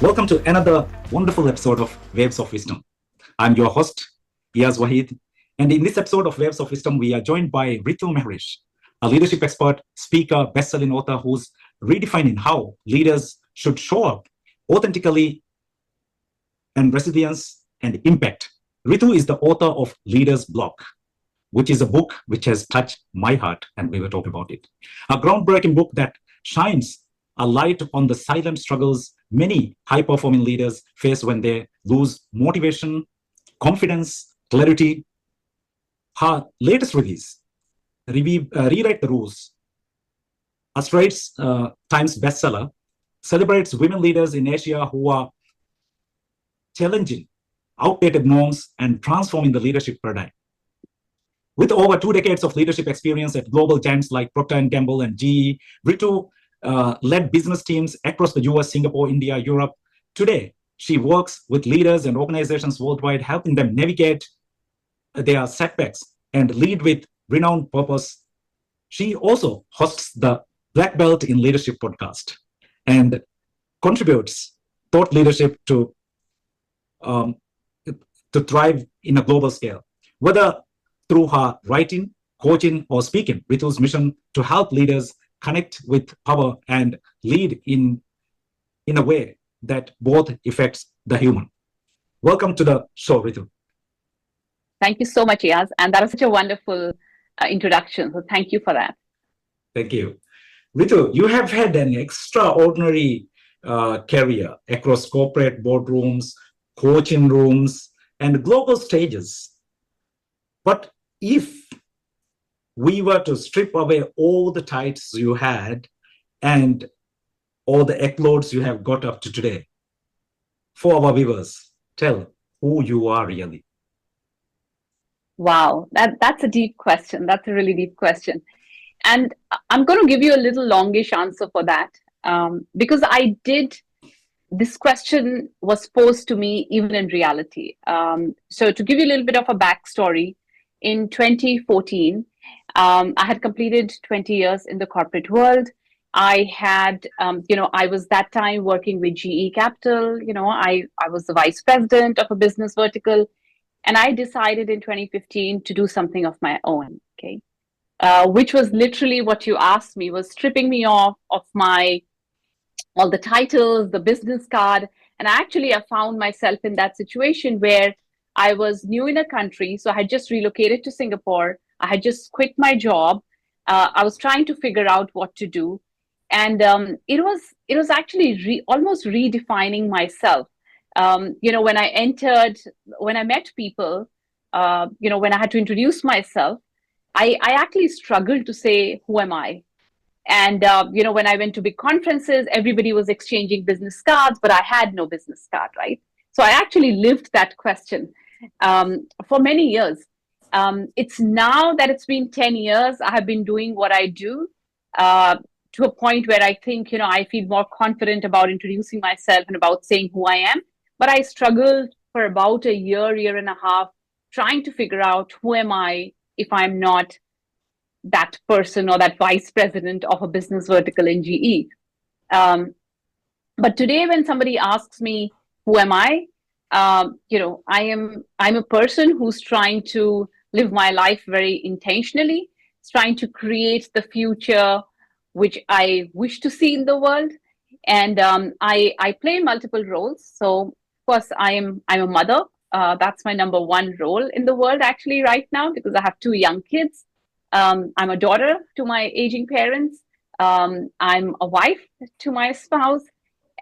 Welcome to another wonderful episode of Waves of Wisdom. I'm your host, Iyaz Wahid. And in this episode of Waves of Wisdom, we are joined by Ritu Mehrish, a leadership expert, speaker, best-selling author who's redefining how leaders should show up authentically and resilience and impact. Ritu is the author of Leaders Block, which is a book which has touched my heart, and we will talk about it. A groundbreaking book that shines a light on the silent struggles many high-performing leaders face when they lose motivation, confidence, clarity. Her latest release, Rewrite the Rules, a Straits Times bestseller, celebrates women leaders in Asia who are challenging outdated norms and transforming the leadership paradigm. With over 2 decades of leadership experience at global giants like Procter & Gamble and GE, Ritu led business teams across the US, Singapore, India, Europe. Today, she works with leaders and organizations worldwide, helping them navigate their setbacks and lead with renowned purpose. She also hosts the Black Belt in Leadership podcast and contributes thought leadership to thrive in a global scale. Whether through her writing, coaching, or speaking, Ritu's mission to help leaders connect with power and lead in a way that both affects the human. Welcome to the show, Ritu. Thank you so much, Iyaz. And that was such a wonderful introduction. So thank you for that. Thank you. Ritu, you have had an extraordinary career across corporate boardrooms, coaching rooms, and global stages. But if we were to strip away all the titles you had and all the accolades you have got up to today, for our viewers, tell who you are really. Wow, that's a deep question. That's a really deep question. And I'm going to give you a little longish answer for that because this question was posed to me even in reality. So to give you a little bit of a backstory, in 2014, I had completed 20 years in the corporate world. I had, I was that time working with GE Capital. I was the vice president of a business vertical. And I decided in 2015 to do something of my own, okay? Which was literally what you asked me, was stripping me off of all the titles, the business card. And I found myself in that situation where I was new in a country. So I had just relocated to Singapore. I had just quit my job. I was trying to figure out what to do. And it was actually almost redefining myself. When I met people, when I had to introduce myself, I actually struggled to say, who am I? And, when I went to big conferences, everybody was exchanging business cards, but I had no business card, right? So I actually lived that question for many years. It's now that it's been 10 years, I have been doing what I do to a point where I think, I feel more confident about introducing myself and about saying who I am. But I struggled for about a year and a half, trying to figure out who am I if I'm not that person or that vice president of a business vertical in GE. But today, when somebody asks me, who am I? I'm a person who's trying to live my life very intentionally. It's trying to create the future which I wish to see in the world. And I play multiple roles. So, of course, I'm a mother. That's my number one role in the world, actually, right now, because I have 2 young kids. I'm a daughter to my aging parents. I'm a wife to my spouse.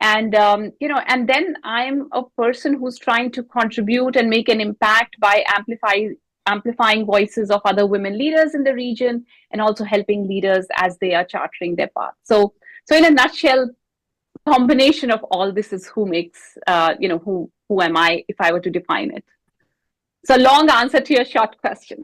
And, and then I'm a person who's trying to contribute and make an impact by amplifying voices of other women leaders in the region and also helping leaders as they are charting their path. So in a nutshell, combination of all this is who makes, who am I if I were to define it. So long answer to your short question.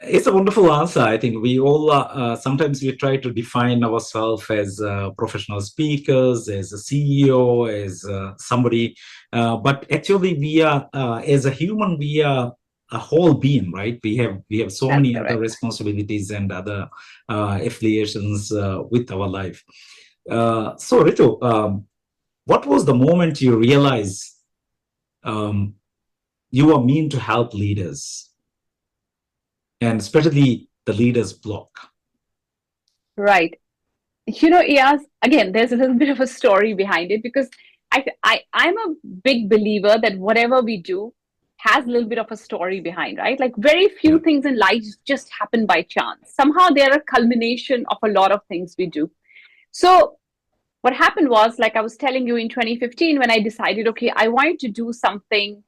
It's a wonderful answer. I think we all sometimes we try to define ourselves as professional speakers, as a CEO, as somebody, but actually we are as a human, we are a whole being, right? We have so many other responsibilities and other affiliations with our life. So Ritu, what was the moment you realized um, you are mean to help leaders, and especially the leaders block? Right. Iyaz, again, there's a little bit of a story behind it because I'm a big believer that whatever we do has a little bit of a story behind, right? Like very Yeah. few things in life just happen by chance. Somehow they're a culmination of a lot of things we do. So what happened was, like I was telling you in 2015, when I decided, okay, I wanted to do something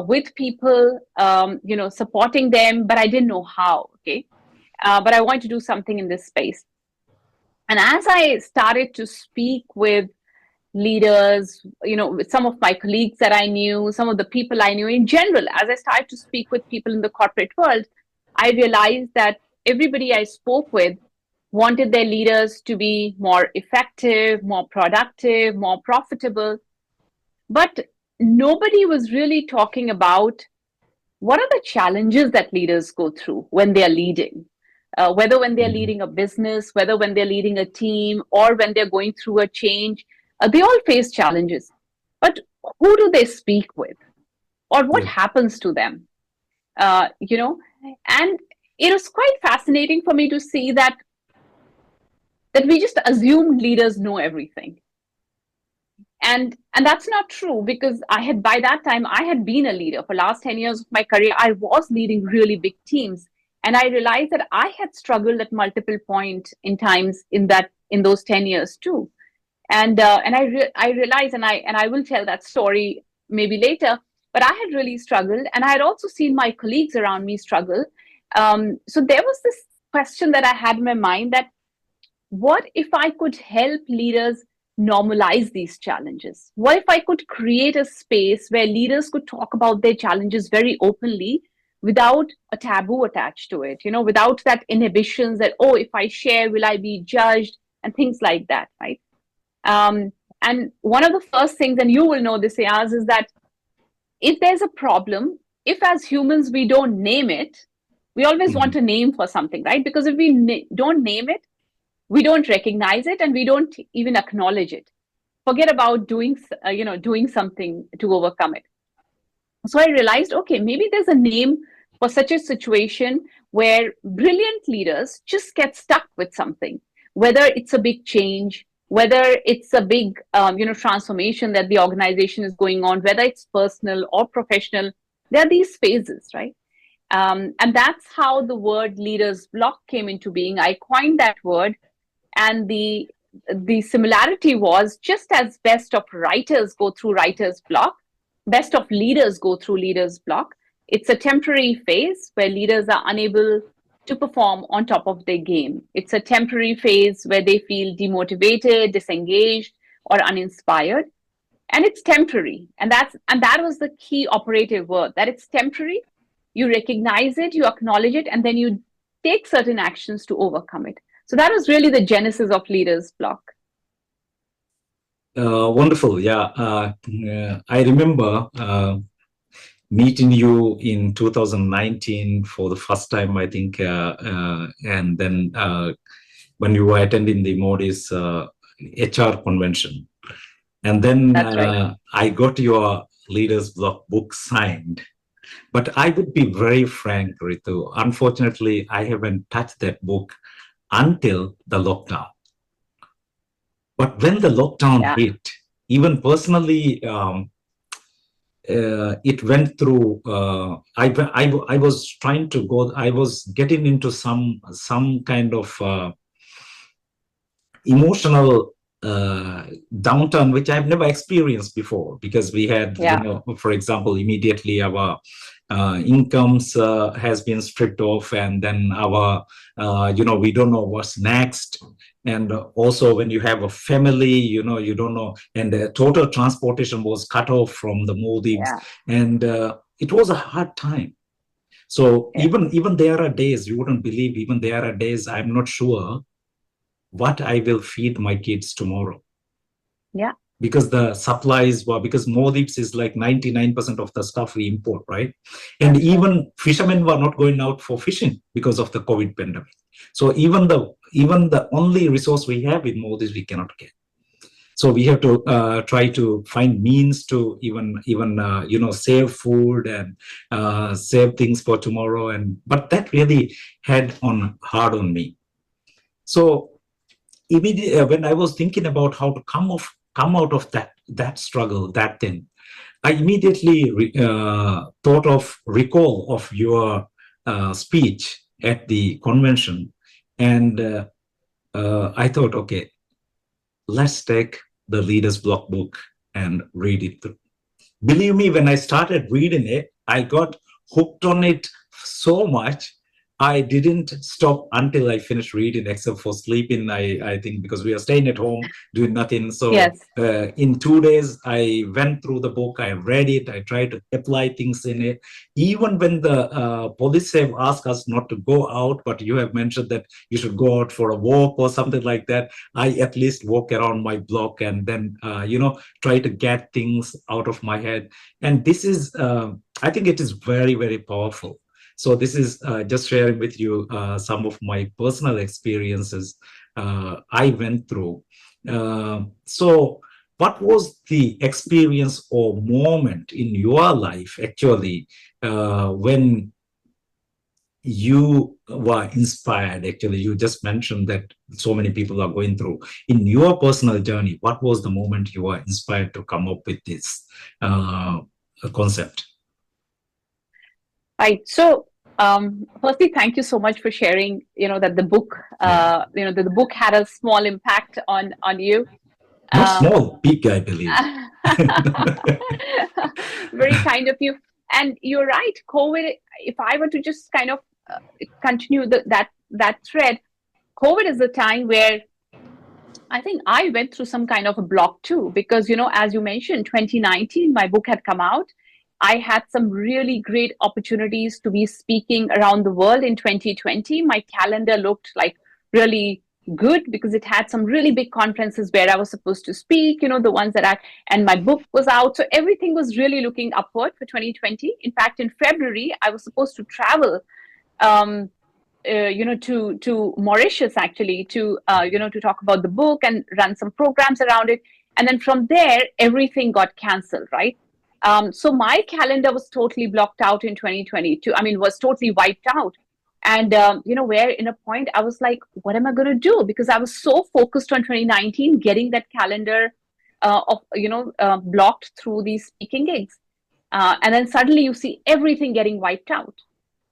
with people, supporting them, but I didn't know how, okay? But I wanted to do something in this space. And as I started to speak with leaders, with some of my colleagues that I knew, some of the people I knew in general, as I started to speak with people in the corporate world, I realized that everybody I spoke with wanted their leaders to be more effective, more productive, more profitable. But nobody was really talking about what are the challenges that leaders go through when they're leading, whether when they're Mhm. leading a business, whether when they're leading a team, or when they're going through a change. They all face challenges. But who do they speak with? Or what Yeah. happens to them? Uh, you know, and it was quite fascinating for me to see that we just assume leaders know everything, and that's not true, because I had, by that time, I had been a leader for last 10 years of my career. I was leading really big teams, and I realized that I had struggled at multiple points in times in those 10 years too. And I realized, and I will tell that story maybe later, but I had really struggled, and I had also seen my colleagues around me struggle. So there was this question that I had in my mind, that what if I could help leaders normalize these challenges? What if I could create a space where leaders could talk about their challenges very openly without a taboo attached to it, without that inhibitions that, oh, if I share, will I be judged, and things like that, right? Um, and one of the first things, and you will know this, Ayaz, is that if there's a problem, if as humans we don't name it, we always want Mhm. a name for something, right? Because if we don't name it, we don't recognize it, and we don't even acknowledge it. Forget about doing something to overcome it. So I realized, okay, maybe there's a name for such a situation where brilliant leaders just get stuck with something, whether it's a big change, whether it's a big transformation that the organization is going on, whether it's personal or professional. There are these phases, right? And that's how the word leaders block came into being. I coined that word, and the similarity was, just as best of writers go through writer's block, best of leaders go through leaders block. It's a temporary phase where leaders are unable to perform on top of their game. It's a temporary phase where they feel demotivated, disengaged, or uninspired, and it's temporary. And that was the key operative word, that it's temporary. You recognize it, you acknowledge it, and then you take certain actions to overcome it. So that was really the genesis of leaders block. Wonderful. Yeah. I remember meeting you in 2019 for the first time, I think, and then when you were attending the Modi's HR convention. And then That's right. I got your Leaders Block book signed. But I would be very frank, Ritu. Unfortunately, I haven't touched that book until the lockdown. But when the lockdown Yeah. hit, even personally, it went through. I was trying to go. I was getting into some kind of emotional downturn, which I've never experienced before, because we had, Yeah. for example, immediately our incomes has been stripped off, and then our, we don't know what's next. And also when you have a family, you don't know, and total transportation was cut off from the Maldives, Yeah. and it was a hard time. So Yeah. even there are days, you wouldn't believe, even there are days I'm not sure what I will feed my kids tomorrow. Yeah. because the supplies were, because Maldives is like 99% of the stuff we import, right? And That's right. even fishermen were not going out for fishing because of the COVID pandemic. So even the only resource we have in Maldives we cannot get. So we have to try to find means to even save food and save things for tomorrow. And but that really had on hard on me. So immediately when I was thinking about how to come out of that struggle, that thing, I immediately thought of recall of your speech at the convention, and I thought, okay, let's take the Leaders Block book and read it through. Believe me, when I started reading it, I got hooked on it so much. I didn't stop until I finished reading, except for sleeping. I think because we are staying at home doing nothing. So Yes. in 2 days, I went through the book. I read it. I tried to apply things in it. Even when the police have asked us not to go out, but you have mentioned that you should go out for a walk or something like that, I at least walk around my block and then try to get things out of my head. And this is I think it is very, very powerful. So this is just sharing with you some of my personal experiences I went through. So what was the experience or moment in your life actually when you were inspired? Actually, you just mentioned that so many people are going through. In your personal journey, what was the moment you were inspired to come up with this concept? Right. So, firstly, thank you so much for sharing. That the book, Yeah, that the book had a small impact on you. not Um, small, big, I believe. Very kind of you. And you're right. COVID. If I were to just kind of continue that thread, COVID is a time where I think I went through some kind of a block too, because, as you mentioned, 2019, my book had come out. I had some really great opportunities to be speaking around the world in 2020. My calendar looked like really good because it had some really big conferences where I was supposed to speak, the ones and my book was out. So everything was really looking upward for 2020. In fact, in February, I was supposed to travel um, to Mauritius actually to talk about the book and run some programs around it. And then from there, everything got cancelled, right? So my calendar was totally blocked out in 2022. I mean, was totally wiped out. And where in a point I was like, what am I going to do? Because I was so focused on 2019, getting that calendar blocked through these speaking gigs. And then suddenly you see everything getting wiped out,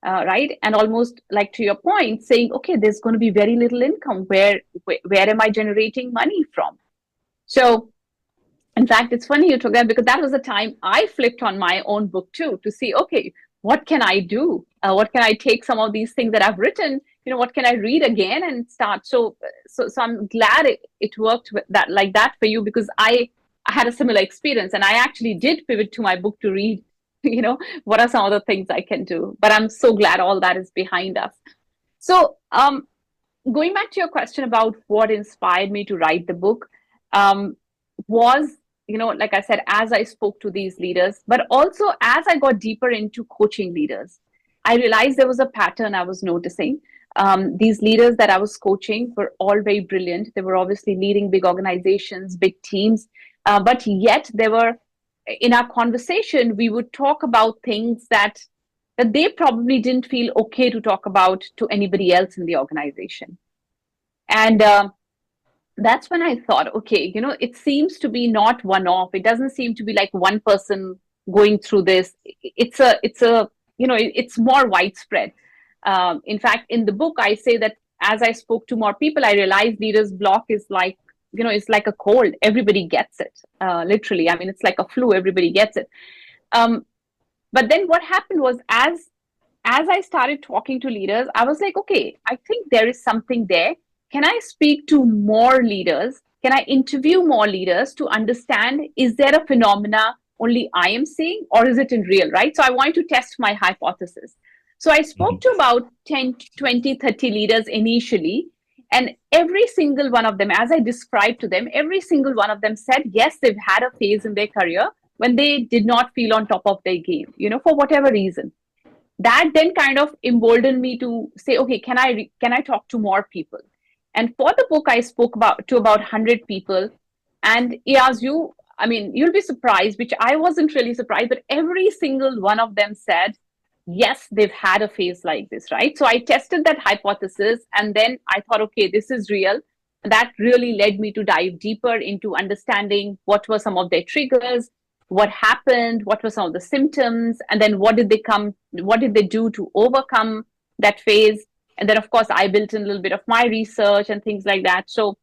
right? And almost like to your point, saying, okay, there's going to be very little income. Where am I generating money from? So, in fact, it's funny you took that because that was the time I flipped on my own book too to see, okay, what can I do? What can I take some of these things that I've written? What can I read again and start? So I'm glad it worked with that like that for you because I had a similar experience and I actually did pivot to my book to read. What are some other things I can do? But I'm so glad all that is behind us. So, going back to your question about what inspired me to write the book, um, was, like I said, as I spoke to these leaders, but also as I got deeper into coaching leaders, I realized there was a pattern I was noticing. These leaders that I was coaching were all very brilliant. They were obviously leading big organizations, big teams, but yet they were in our conversation. We would talk about things that they probably didn't feel okay to talk about to anybody else in the organization. And that's when I thought, okay, it seems to be not one off. It doesn't seem to be like one person going through this. It's more widespread. In fact, in the book, I say that as I spoke to more people, I realized leaders block is like, it's like a cold. Everybody gets it, literally. I mean, it's like a flu. Everybody gets it. Um, but then what happened was as I started talking to leaders, I was like, okay, I think there is something there. Can I speak to more leaders? Can I interview more leaders to understand, is there a phenomena only I am seeing or is it in real, right? So I wanted to test my hypothesis. So I spoke to about 10, 20, 30 leaders initially. And every single one of them, as I described to them, every single one of them said, yes, they've had a phase in their career when they did not feel on top of their game, for whatever reason. That then kind of emboldened me to say, okay, can I talk to more people? And for the book, I spoke about 100 people. And as you'll be surprised, which I wasn't really surprised, but every single one of them said, yes, they've had a phase like this, right? So I tested that hypothesis, and then I thought, okay, this is real. That really led me to dive deeper into understanding what were some of their triggers, what happened, what were some of the symptoms, and then what did they do to overcome that phase. And then, of course, I built in a little bit of my research and things like that. So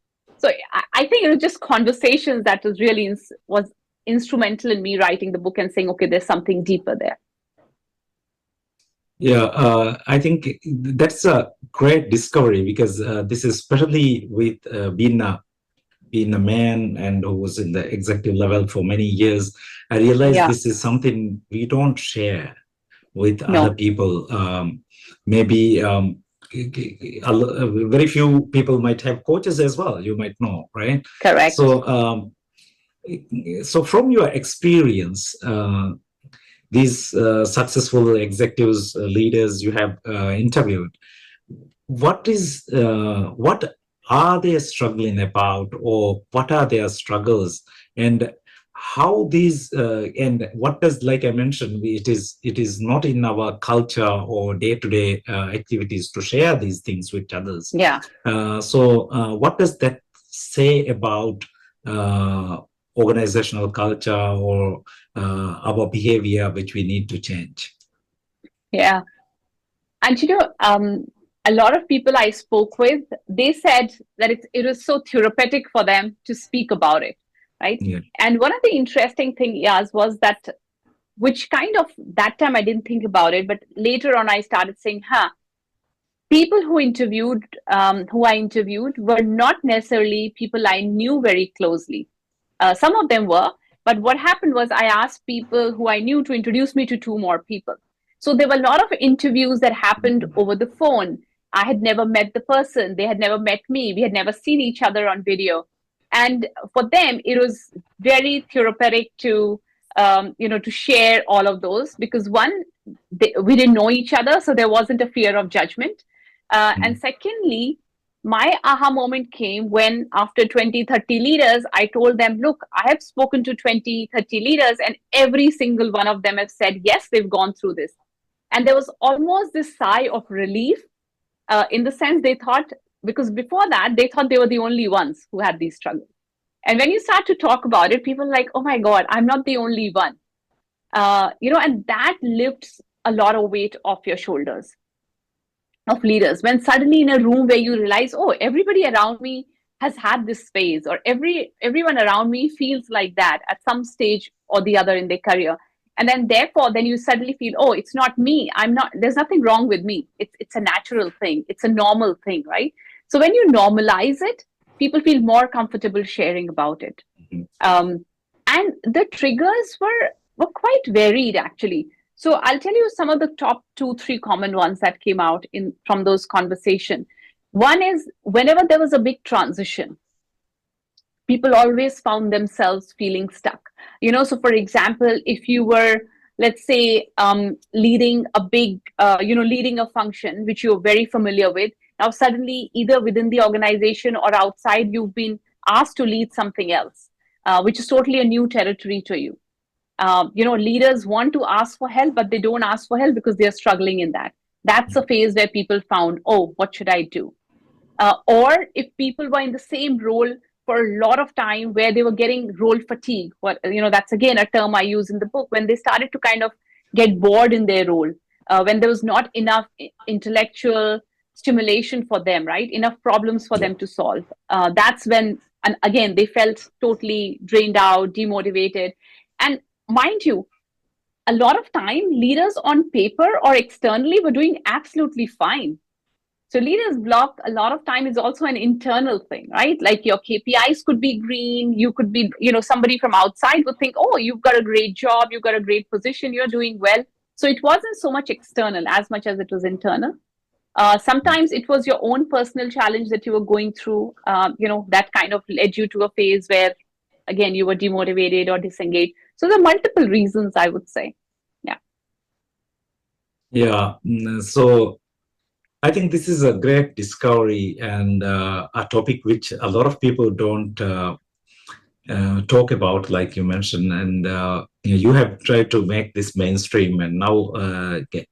I think it was just conversations that was instrumental in me writing the book and saying, okay, there's something deeper there. Yeah, I think that's a great discovery, because this is especially with being a man and who was in the executive level for many years. I realized this is something we don't share with other people. Maybe very few people might have coaches as well, you might know, right? Correct. So from your experience, these successful executives, leaders you have interviewed, what are they struggling about, or what are their struggles, and how these and what does, like I mentioned, it is not in our culture or day-to-day activities to share these things with others. So what does that say about organizational culture or our behavior, which we need to change? Yeah. And a lot of people I spoke with, they said that it was so therapeutic for them to speak about it, right? Yeah. And one of the interesting things was that, which kind of, that time I didn't think about it, but later on I started saying, people who I interviewed were not necessarily people I knew very closely. Some of them were, but what happened was I asked people who I knew to introduce me to two more people. So there were a lot of interviews that happened over the phone. I had never met the person. They had never met me. We had never seen each other on video. And for them, it was very therapeutic to share all of those, because one, we didn't know each other, so there wasn't a fear of judgment. And secondly, my aha moment came when, after 20, 30 leaders, I told them, look, I have spoken to 20, 30 leaders, and every single one of them have said, yes, they've gone through this. And there was almost this sigh of relief, in the sense they thought, because before that, they thought they were the only ones who had these struggles. And when you start to talk about it, people are like, oh my God, I'm not the only one. And that lifts a lot of weight off your shoulders of leaders, when suddenly in a room where you realize, oh, everybody around me has had this phase, or everyone around me feels like that at some stage or the other in their career. And then therefore, then you suddenly feel, oh, it's not me. There's nothing wrong with me. It's a natural thing. It's a normal thing, right? So when you normalize it, people feel more comfortable sharing about it. And the triggers were quite varied, actually. So I'll tell you some of the top 2-3 common ones that came out from those conversations. One is, whenever there was a big transition, people always found themselves feeling stuck. So for example, if you were, let's say, leading a function which you're very familiar with, now suddenly either within the organization or outside, you've been asked to lead something else, which is totally a new territory to you. Leaders want to ask for help, but they don't ask for help because they're struggling in that. That's a phase where people found, oh, what should I do? Or if people were in the same role for a lot of time, where they were getting role fatigue. That's again a term I use in the book, when they started to kind of get bored in their role, when there was not enough intellectual stimulation for them, right? Enough problems for them to solve. That's when, and again, they felt totally drained out, demotivated. And mind you, a lot of time, leaders on paper or externally were doing absolutely fine. So leaders block a lot of time is also an internal thing, right? Like your KPIs could be green. You could be, somebody from outside would think, oh, you've got a great job, you've got a great position, you're doing well. So it wasn't so much external as much as it was internal. Sometimes it was your own personal challenge that you were going through, that kind of led you to a phase where, again, you were demotivated or disengaged. So there are multiple reasons, I would say. Yeah. Yeah. So I think this is a great discovery and a topic which a lot of people don't talk about, like you mentioned, and you have tried to make this mainstream, and now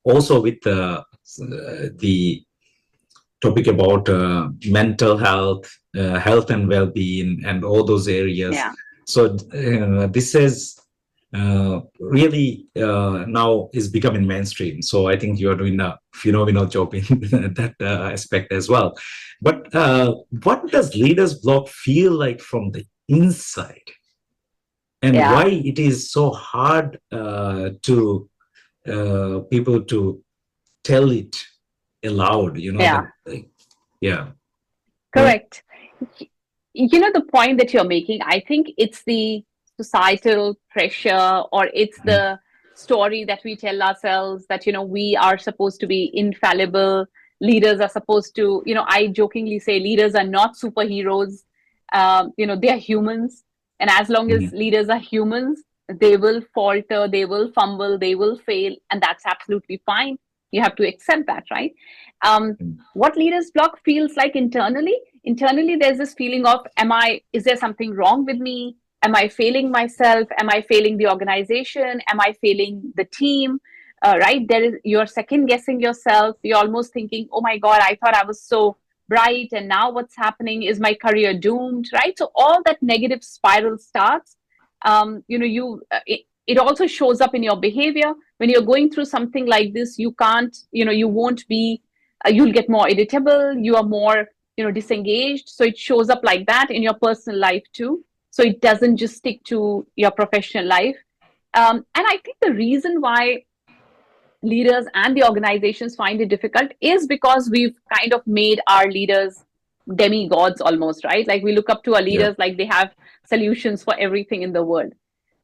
also with the topic about mental health, health and well-being, and all those areas. Yeah. So this is really now is becoming mainstream. So I think you are doing a phenomenal job in that aspect as well. But what does leaders block feel like from the inside, and Yeah. why it is so hard to people to tell it aloud? Yeah. Like, yeah. Go ahead. Correct. The point that you're making, I think it's the societal pressure, or it's Mhm. the story that we tell ourselves that, we are supposed to be infallible. Leaders are supposed to, I jokingly say leaders are not superheroes. They are humans. And as long as Mhm. leaders are humans, they will falter, they will fumble, they will fail. And that's absolutely fine. You have to accept that, right? What leaders block feels like internally there's this feeling of, is there something wrong with me? Am I failing myself? Am I failing the organization? Am I failing the team? Right, you're second guessing yourself. You're almost thinking, oh my god, I thought I was so bright, and now what's happening? Is my career doomed? Right, so all that negative spiral starts. It also shows up in your behavior. When you're going through something like this, you can't, you won't be, you'll get more irritable, you are more, disengaged. So it shows up like that in your personal life too. So it doesn't just stick to your professional life. And I think the reason why leaders and the organizations find it difficult is because we've kind of made our leaders demigods almost, right? Like we look up to our Yeah. leaders like they have solutions for everything in the world.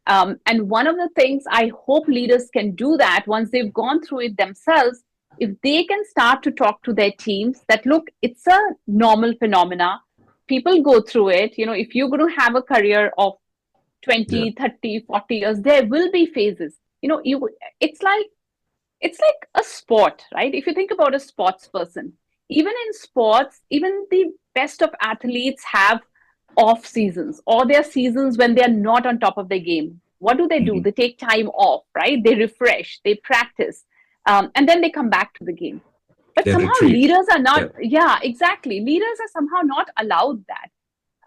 And one of the things I hope leaders can do that once they've gone through it themselves, if they can start to talk to their teams that, look, it's a normal phenomena. People go through it. If you're going to have a career of Yeah. 20, 30, 40 years, there will be phases. It's like it's like a sport, right? If you think about a sports person, even in sports, even the best of athletes have off seasons, or there are seasons when they're not on top of their game. What do? Mhm. They take time off, right? They refresh, they practice, and then they come back to the game. But They somehow retreat. leaders are not, Yeah. yeah, exactly. Leaders are somehow not allowed that.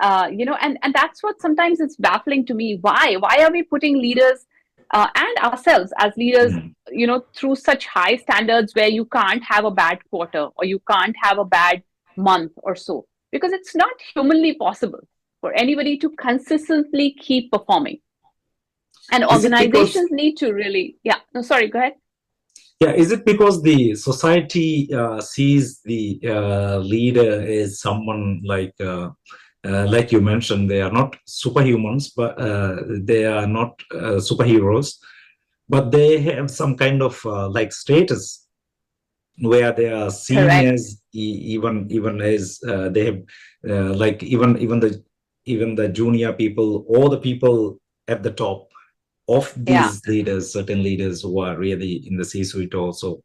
And that's what sometimes it's baffling to me. Why are we putting leaders and ourselves as leaders, Mhm. through such high standards where you can't have a bad quarter or you can't have a bad month or so? Because it's not humanly possible for anybody to consistently keep performing. And Is it because organizations need to really, yeah, no, sorry, go ahead. Yeah, is it because the society sees the leader as someone like you mentioned, they are not superhumans, but they are not superheroes, but they have some kind of like status where they are seen Correct. as even as they have like even the junior people or the people at the top of Yeah. these leaders, certain leaders who are really in the C-suite also.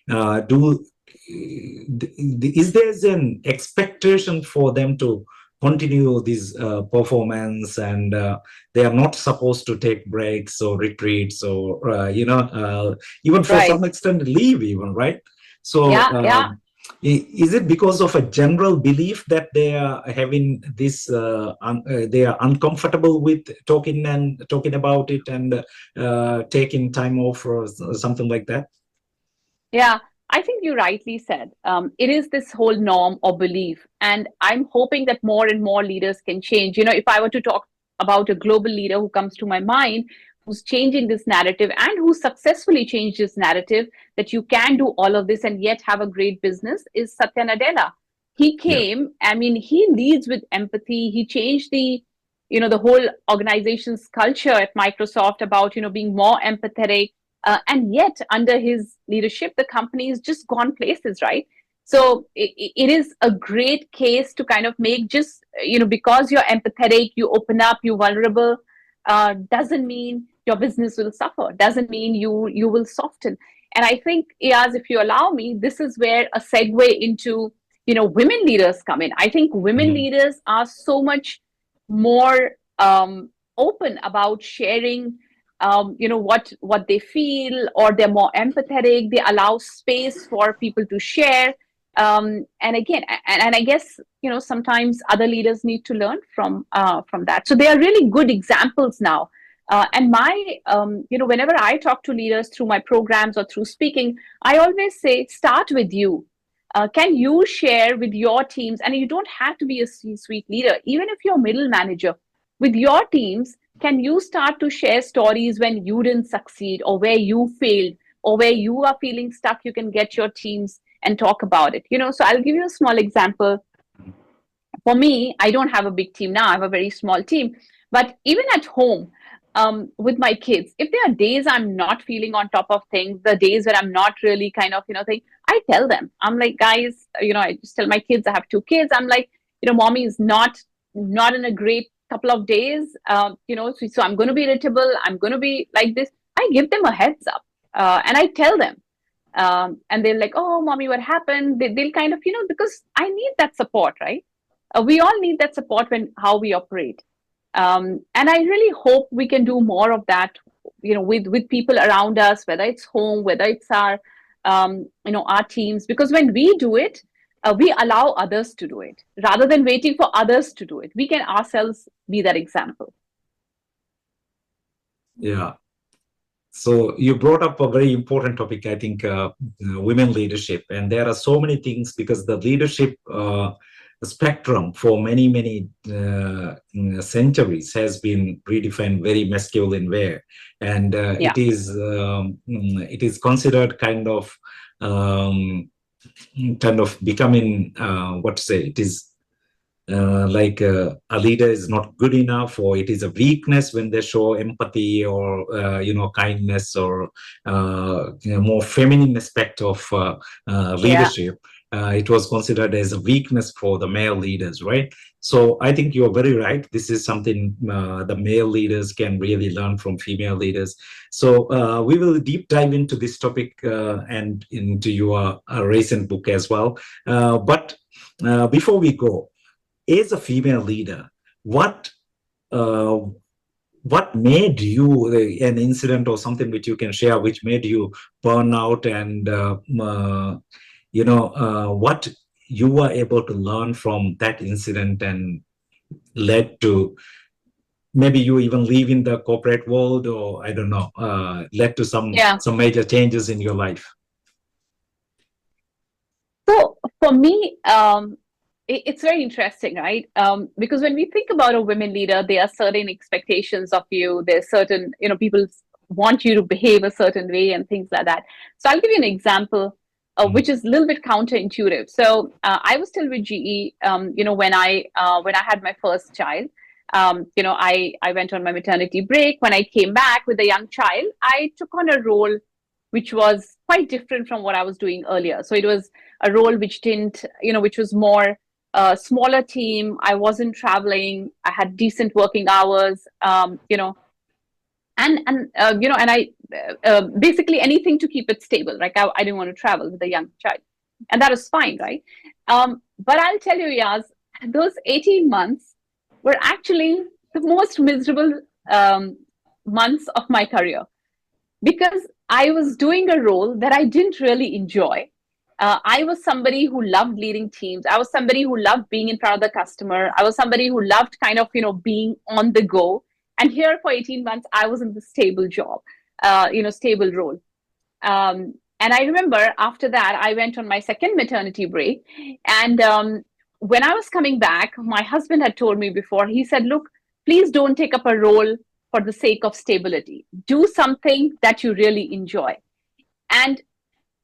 Do is there an expectation for them to continue this performance, and they are not supposed to take breaks or retreats or even for some Right. extent leave even, right? So Yeah. Yeah. is it because of a general belief that they are having this they are uncomfortable with talking about it and taking time off or something like that? Yeah, I think you rightly said. It is this whole norm or belief. And I'm hoping that more and more leaders can change. If I were to talk about a global leader who comes to my mind, who's changing this narrative and who successfully changed this narrative that you can do all of this and yet have a great business, is Satya Nadella. He Yeah. came, I mean, he leads with empathy. He changed the whole organization's culture at Microsoft about, being more empathetic, and yet, under his leadership, the company has just gone places, right? So it is a great case to kind of make, just, because you're empathetic, you open up, you're vulnerable, doesn't mean your business will suffer, doesn't mean you will soften. And I think, Iaz, if you allow me, this is where a segue into, women leaders come in. I think women Mhm. leaders are so much more open about sharing, what they feel, or they're more empathetic. They allow space for people to share. And again, and I guess, sometimes other leaders need to learn from that. So they are really good examples now. And whenever I talk to leaders through my programs or through speaking, I always say, start with you. Can you share with your teams? And you don't have to be a C-suite leader, even if you're a middle manager, with your teams. Can you start to share stories when you didn't succeed, or where you failed, or where you are feeling stuck? You can get your teams and talk about it. So I'll give you a small example. For me, I don't have a big team now. I have a very small team. But even at home, with my kids, if there are days I'm not feeling on top of things, the days where I'm not really kind of, I tell them. I'm like, guys, I just tell my kids, I have two kids. I'm like, mommy is not in a great couple of days. So I'm going to be irritable. I'm going to be like this. I give them a heads up, and I tell them. And they're like, oh, mommy, what happened? They'll kind of, because I need that support, right? We all need that support when how we operate. And I really hope we can do more of that, with people around us, whether it's home, whether it's our teams. Because when we do it, we allow others to do it rather than waiting for others to do it. We can ourselves be that example. Yeah. So you brought up a very important topic, I think, women leadership, and there are so many things, because the leadership spectrum for many, many centuries has been redefined very masculine way, and Yeah. it is considered kind of becoming, what to say, it is like a leader is not good enough, or it is a weakness when they show empathy, or kindness, or more feminine aspect of Yeah. leadership. It was considered as a weakness for the male leaders, right? So I think you're very right. This is something the male leaders can really learn from female leaders. So we will deep dive into this topic and into your recent book as well. But before we go, as a female leader, what uh, what made you an incident or something which you can share, which made you burn out, and what you were able to learn from that incident and led to maybe you even leave in the corporate world, or I don't know, led to Yeah. some major changes in your life. So for me, it's very interesting, right? Because when we think about a women leader, there are certain expectations of you. There's certain, people want you to behave a certain way and things like that. So I'll give you an example, Mhm. which is a little bit counterintuitive. So I was still with GE, when I had my first child. I went on my maternity break. When I came back with a young child, I took on a role which was quite different from what I was doing earlier. So it was a role which didn't, which was more a smaller team. I wasn't traveling. I had decent working hours, and I basically anything to keep it stable. Like I didn't want to travel with a young child, and that was fine, right? But I'll tell you, Yaz, those 18 months were actually the most miserable um, months of my career, because I was doing a role that I didn't really enjoy. I was somebody who loved leading teams. I was somebody who loved being in front of the customer. I was somebody who loved kind of, being on the go. And here for 18 months, I was in the stable job, stable role. And I remember after that, I went on my second maternity break. And when I was coming back, my husband had told me before, he said, look, please don't take up a role for the sake of stability. Do something that you really enjoy. And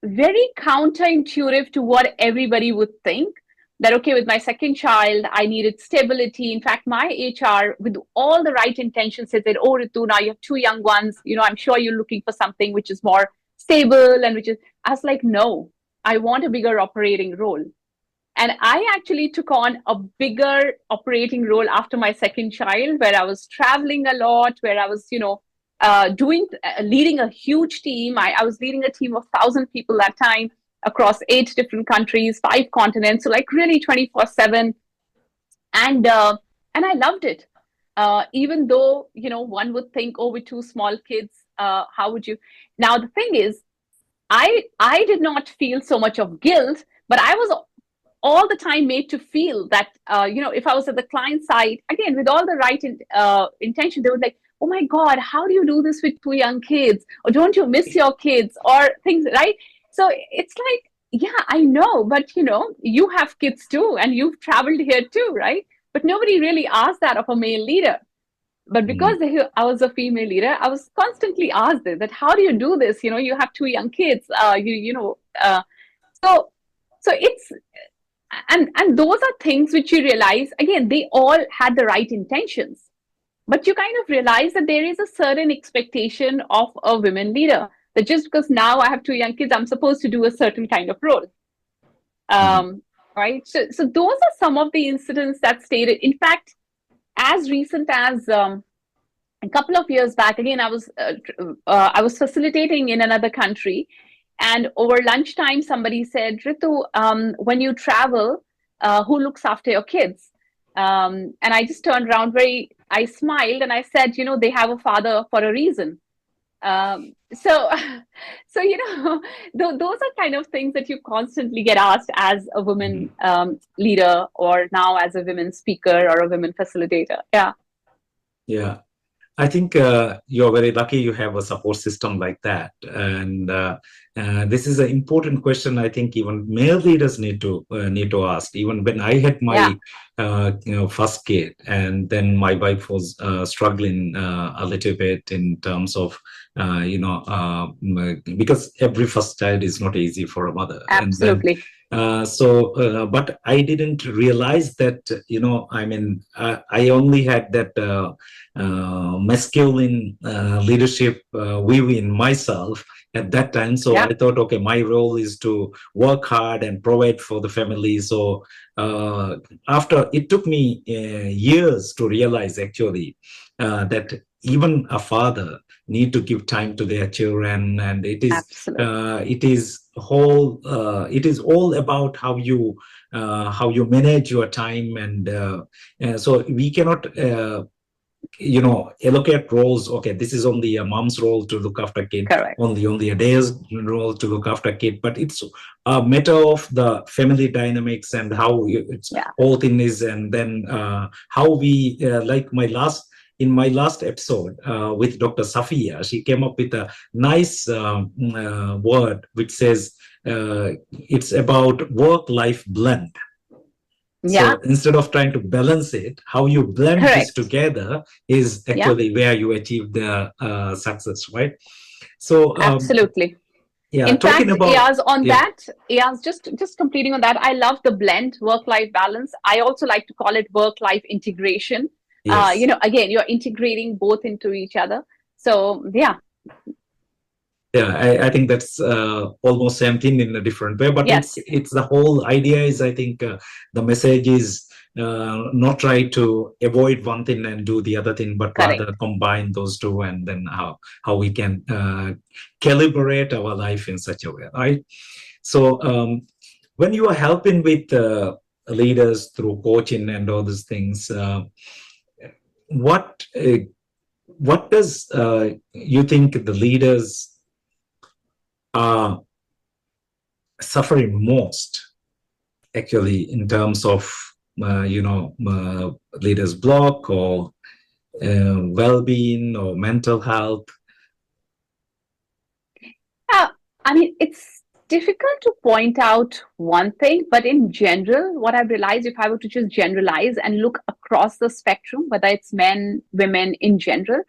very counterintuitive to what everybody would think, that okay, with my second child I needed stability. In fact, my HR, with all the right intentions, said that, oh, Ritu, now you have two young ones, I'm sure you're looking for something which is more stable, and which is, I was like, no, I want a bigger operating role. And I actually took on a bigger operating role after my second child, where I was traveling a lot, where I was, leading a huge team. I was leading a team of 1,000 people that time across 8 different countries, 5 continents. So like really 24/7. And I loved it. Even though, one would think, oh, with two small kids, how would you? Now, the thing is, I did not feel so much of guilt, but I was all the time made to feel that, if I was at the client side, again, with all the right intention, they would like, oh my God, how do you do this with two young kids? Or don't you miss your kids or things, right? So it's like, yeah, I know, but you have kids too, and you've traveled here too, right? But nobody really asked that of a male leader. But because I was a female leader, I was constantly asked that how do you do this? You have two young kids. So it's and those are things which you realize, again, they all had the right intentions, but you kind of realize that there is a certain expectation of a women leader, that just because now I have two young kids, I'm supposed to do a certain kind of role. Right, so those are some of the incidents that stated. In fact, as recent as a couple of years back, again, I was facilitating in another country, and over lunchtime, somebody said, Ritu, when you travel, who looks after your kids? And I just turned around, I smiled, and I said, they have a father for a reason. So, so those are kind of things that you constantly get asked as a woman leader, or now as a women speaker or a women facilitator. Yeah. Yeah. I think you're very lucky you have a support system like that. And this is an important question. I think even male leaders need to ask. Even when I had my first kid, and then my wife was struggling a little bit in terms of because every first child is not easy for a mother. Absolutely. And then, but I didn't realize that, I only had that masculine leadership within myself at that time. So I thought, okay, my role is to work hard and provide for the family. So after it took me years to realize actually that even a father need to give time to their children, and it is all about how you manage your time, and so we cannot allocate roles. Okay, this is only a mom's role to look after kid. Correct. Only a day's role to look after kid. But it's a matter of the family dynamics and how it's whole thing is, and then how we like in my last episode with Dr. Safia, she came up with a nice word which says it's about work-life blend. So instead of trying to balance it, how you blend this together is actually where you achieve the success, right? So absolutely. Yeah. In fact, Iyaz, on that, Iyaz, just completing on that, I love the blend, work-life balance. I also like to call it work-life integration. Yes. Again, you're integrating both into each other. So yeah. Yeah, I think that's almost same thing in a different way, but it's the whole idea is, I think the message is not try to avoid one thing and do the other thing, but rather combine those two, and then how we can calibrate our life in such a way, right? So when you are helping with leaders through coaching and all these things, what does you think the leaders are suffering most, actually, in terms of leaders block or well-being or mental health? I mean, it's difficult to point out one thing, but in general, what I've realized, if I were to just generalize and look across the spectrum, whether it's men, women in general,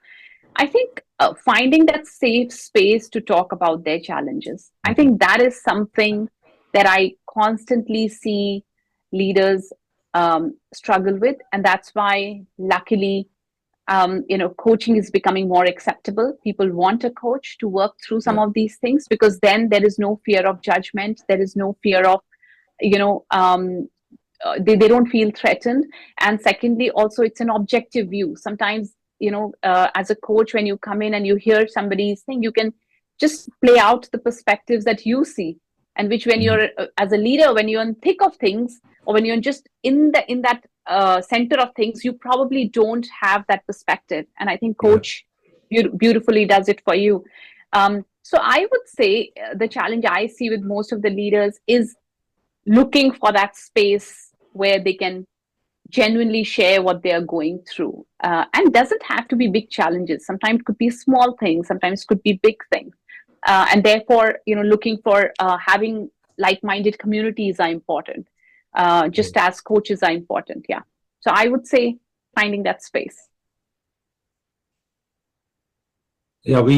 I think finding that safe space to talk about their challenges, I think that is something that I constantly see leaders struggle with. And that's why, luckily, coaching is becoming more acceptable. People want a coach to work through some Yeah. of these things, because then there is no fear of judgment. There is no fear of, you know, they don't feel threatened. And secondly, also, it's an objective view. Sometimes, as a coach, when you come in and you hear somebody's thing, you can just play out the perspectives that you see, and which, when Mhm. you're as a leader, when you're in thick of things, or when you're just in that center of things, you probably don't have that perspective. And I think Yeah. coach beautifully does it for you. So I would say the challenge I see with most of the leaders is looking for that space where they can genuinely share what they are going through, and doesn't have to be big challenges. Sometimes it could be small things, sometimes it could be big things. And therefore, looking for having like-minded communities are important, just as coaches are important. Yeah, so I would say finding that space. Yeah, we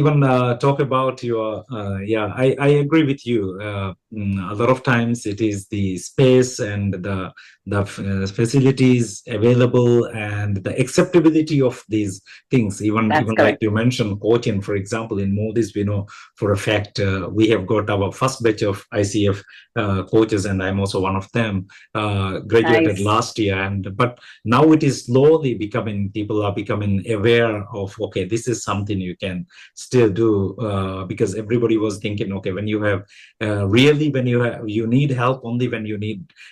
even talk about your yeah, I agree with you. A lot of times it is the space and the facilities available and the acceptability of these things. That's Even like correct. you mentioned, coaching, for example, in Moody's, we know for a fact we have got our first batch of ICF coaches, and I'm also one of them. Graduated Nice. last year, and but now it is slowly becoming, people are becoming aware of, okay, this is something you can still do, because everybody was thinking, okay, when you have really, when you need help only when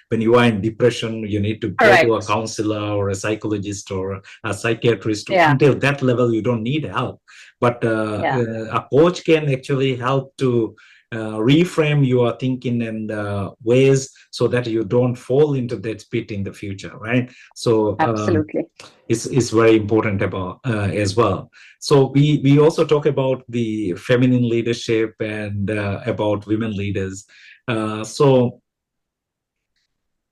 when you are in depression, you need to go to a Correct. counselor or a psychologist or a psychiatrist. Yeah. Until that level you don't need help, but Yeah. a coach can actually help to reframe your thinking and ways, so that you don't fall into that pit in the future, right? So Absolutely. is very important about as well. So we also talk about the feminine leadership and about women leaders. So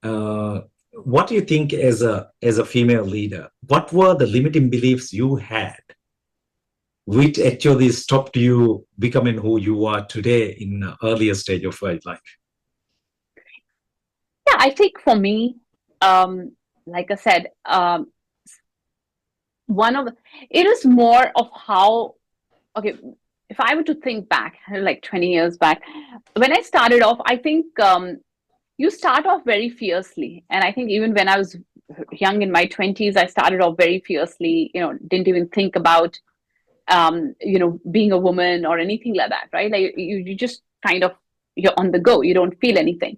what do you think, as a female leader, what were the limiting beliefs you had which actually stopped you becoming who you are today in the earlier stage of your life? Yeah, I think for me, like I said, one of the, it is more of how, okay, if I were to think back like 20 years back, when I started off, I think you start off very fiercely. And I think even when I was young in my 20s, I started off very fiercely, didn't even think about being a woman or anything like that, right? Like you just kind of, you're on the go, you don't feel anything.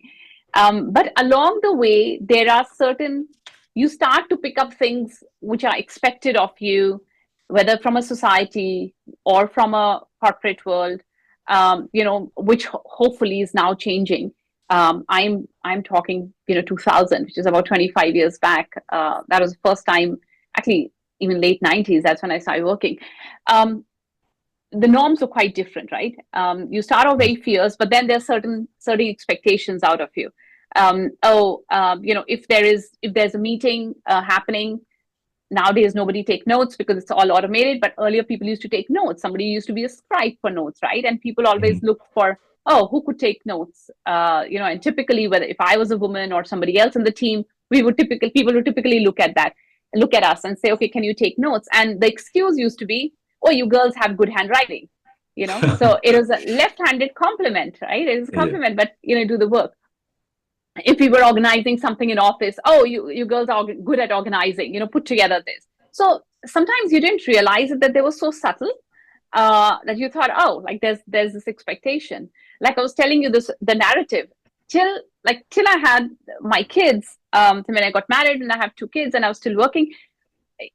But along the way, there are certain, you start to pick up things which are expected of you, whether from a society or from a corporate world, which hopefully is now changing. I'm talking, 2000, which is about 25 years back. That was the first time, actually, even late 90s. That's when I started working. Um, the norms are quite different, right? You start off very fierce, but then there's certain expectations out of you. If there's a meeting happening nowadays, nobody take notes because it's all automated. But earlier, people used to take notes. Somebody used to be a scribe for notes, right? And people always Mhm. looked for, oh, who could take notes? And typically, whether if I was a woman or somebody else in the team, people would typically look at us and say, okay, can you take notes? And the excuse used to be, oh, you girls have good handwriting. So it was a left-handed compliment, right? It is a Yeah. compliment, but do the work. If we were organizing something in office, oh, you girls are good at organizing, put together this. So sometimes you didn't realize it, that they were so subtle, that you thought, oh, like there's this expectation. Like I was telling you, this the narrative, till I had my kids, when I got married and I have two kids and I was still working,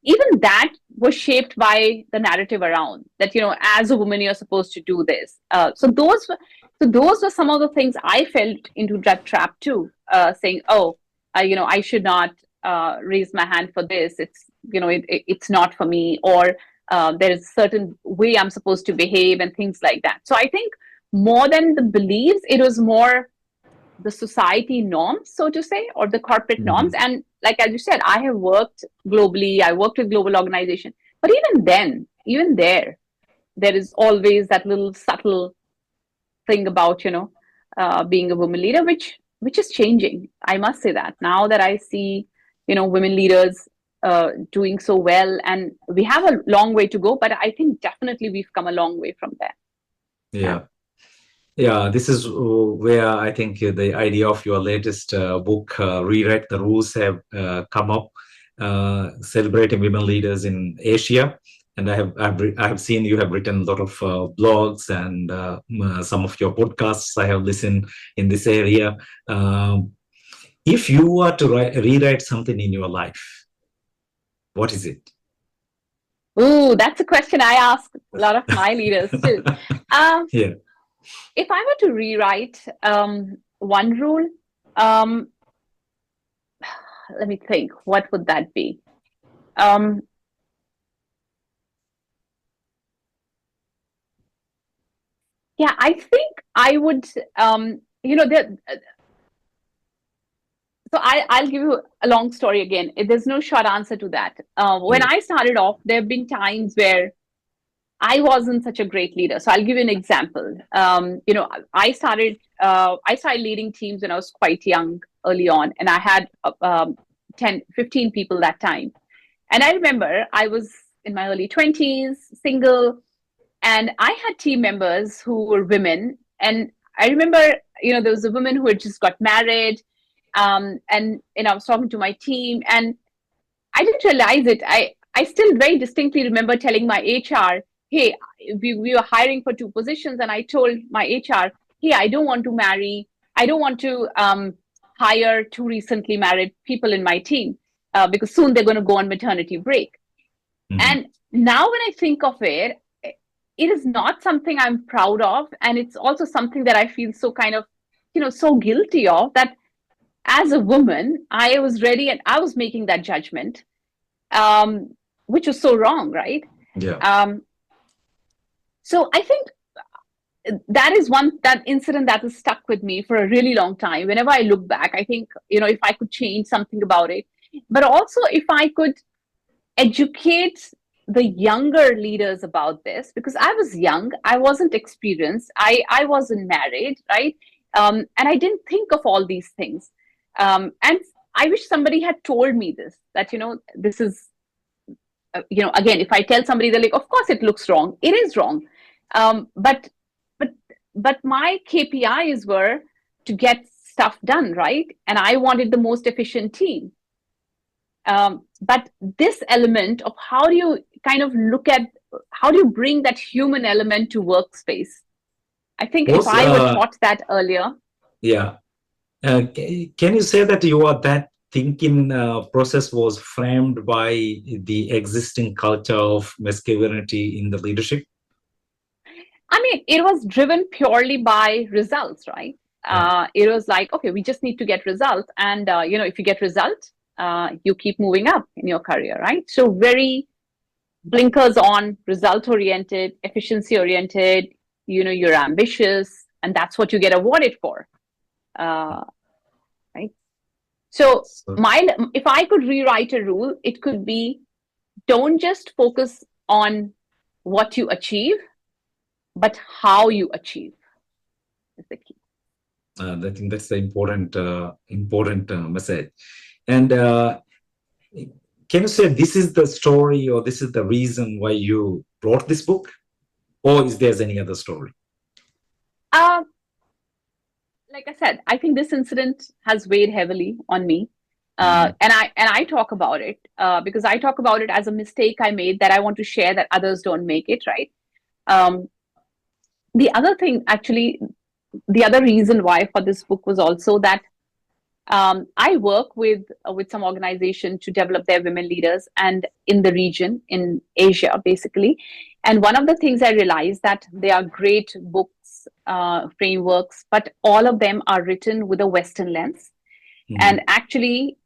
even that was shaped by the narrative around that, as a woman you're supposed to do this. So those were some of the things I felt into that trap too, saying, oh, I should not raise my hand for this. It's not for me, or there is a certain way I'm supposed to behave and things like that. So I think more than the beliefs, it was more the society norms, so to say, or the corporate norms. Mhm. And like as you said, I have worked globally, I worked with global organizations, but even then, even there is always that little subtle thing about, being a woman leader, which is changing. I must say that now that I see, women leaders doing so well, and we have a long way to go, but I think definitely we've come a long way from there. Yeah. Yeah, this is where I think the idea of your latest book, Rewrite the Rules, have come up, celebrating women leaders in Asia. And I have seen you have written a lot of blogs and some of your podcasts I have listened in this area. If you were to rewrite something in your life, what is it? Ooh, that's a question I ask a lot of my leaders too. Yeah. If I were to rewrite one rule, um, let me think, what would that be? Um, yeah, I think I would, so I'll give you a long story again. There's no short answer to that. When Yeah. I started off, there have been times where I wasn't such a great leader. So I'll give you an example. I started leading teams when I was quite young early on, and I had 10, 15 people that time. And I remember I was in my early 20s, single, and I had team members who were women. And I remember, there was a woman who had just got married. And I was talking to my team, and I didn't realize it. I still very distinctly remember telling my HR, hey, we were hiring for 2 positions, and I told my HR, hey, I don't want to marry, I don't want to hire 2 recently married people in my team because soon they're going to go on maternity break. Mm-hmm. And now when I think of it, it is not something I'm proud of. And it's also something that I feel so kind of, so guilty of, that as a woman, I was ready and I was making that judgment, which was so wrong, right? Yeah. So I think that is that incident that has stuck with me for a really long time. Whenever I look back, I think, if I could change something about it, but also if I could educate the younger leaders about this, because I was young, I wasn't experienced, I wasn't married, right? And I didn't think of all these things. And I wish somebody had told me this, that, this is, again, if I tell somebody, they're like, of course it looks wrong. It is wrong. But my KPIs were to get stuff done, right? And I wanted the most efficient team. But this element of how do you kind of how do you bring that human element to workspace? I think if I were taught that earlier. Yeah. Can you say that that thinking process was framed by the existing culture of masculinity in the leadership? I mean, it was driven purely by results, right? It was like, okay, we just need to get results. And, if you get results, you keep moving up in your career, right? So very blinkers on, result oriented, efficiency oriented, you're ambitious, and that's what you get awarded for. Right? So if I could rewrite a rule, it could be, don't just focus on what you achieve, but how you achieve is the key. I think that's the important message. And can you say this is the story, or this is the reason why you wrote this book, or is there any other story? Like I said, I think this incident has weighed heavily on me. And I talk about it because I talk about it as a mistake I made that I want to share, that others don't make it, right? The other thing, actually, the other reason why for this book was also that I work with some organization to develop their women leaders, and in the region, in Asia, basically. And one of the things I realized that they are great books, frameworks, but all of them are written with a Western lens. And actually,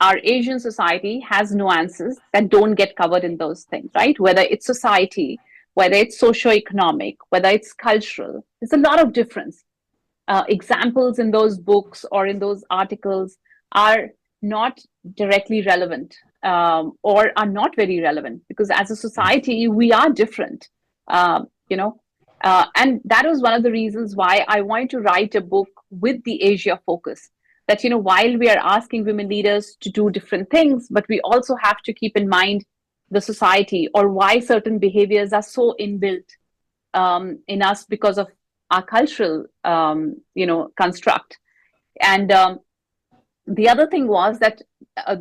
our Asian society has nuances that don't get covered in those things, right? Whether it's society, whether it's socioeconomic, whether it's cultural, there's a lot of difference. Examples in those books or in those articles are not directly relevant, or are not very relevant, because as a society, we are different, and that was one of the reasons why I wanted to write a book with the Asia focus. that, while we are asking women leaders to do different things, but we also have to keep in mind the society, or why certain behaviors are so inbuilt in us because of our cultural, construct. And the other thing was that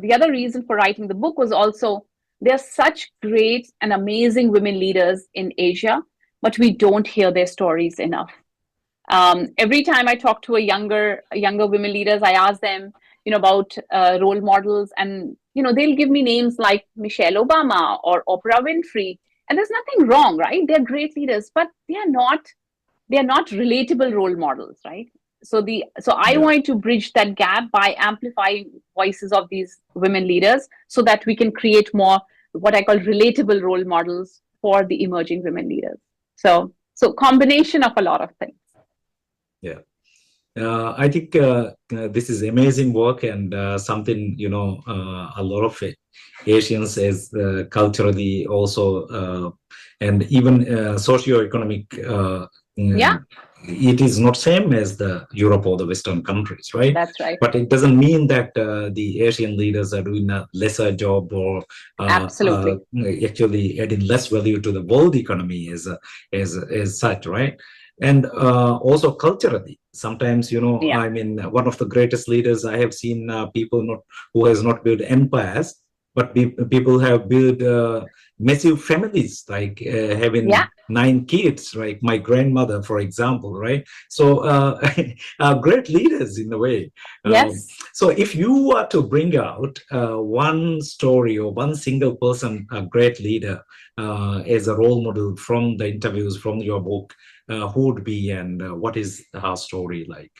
the other reason for writing the book was also, there are such great and amazing women leaders in Asia, but we don't hear their stories enough. Every time I talk to younger women leaders, I ask them, about role models, and they'll give me names like Michelle Obama or Oprah Winfrey, and there's nothing wrong, right? They're great leaders, but they're not relatable role models, right? So I Yeah. wanted to bridge that gap by amplifying voices of these women leaders, so that we can create more what I call relatable role models for the emerging women leaders. So combination of a lot of things. Yeah. I think this is amazing work, and something, a lot of Asians is culturally also, and even socioeconomic, Yeah, it is not same as the Europe or the Western countries, right? that's right. But it doesn't mean that the Asian leaders are doing a lesser job, or Absolutely. actually adding less value to the world economy as such, right? And also culturally, sometimes, Yeah. I mean, one of the greatest leaders I have seen, people not who has not built empires, but people have built massive families, like Yeah. having 9 kids, like my grandmother, for example, right? So great leaders in a way. Yes. So if you are to bring out one story or one single person, a great leader, as a role model from the interviews from your book, who would be, and what is her story like?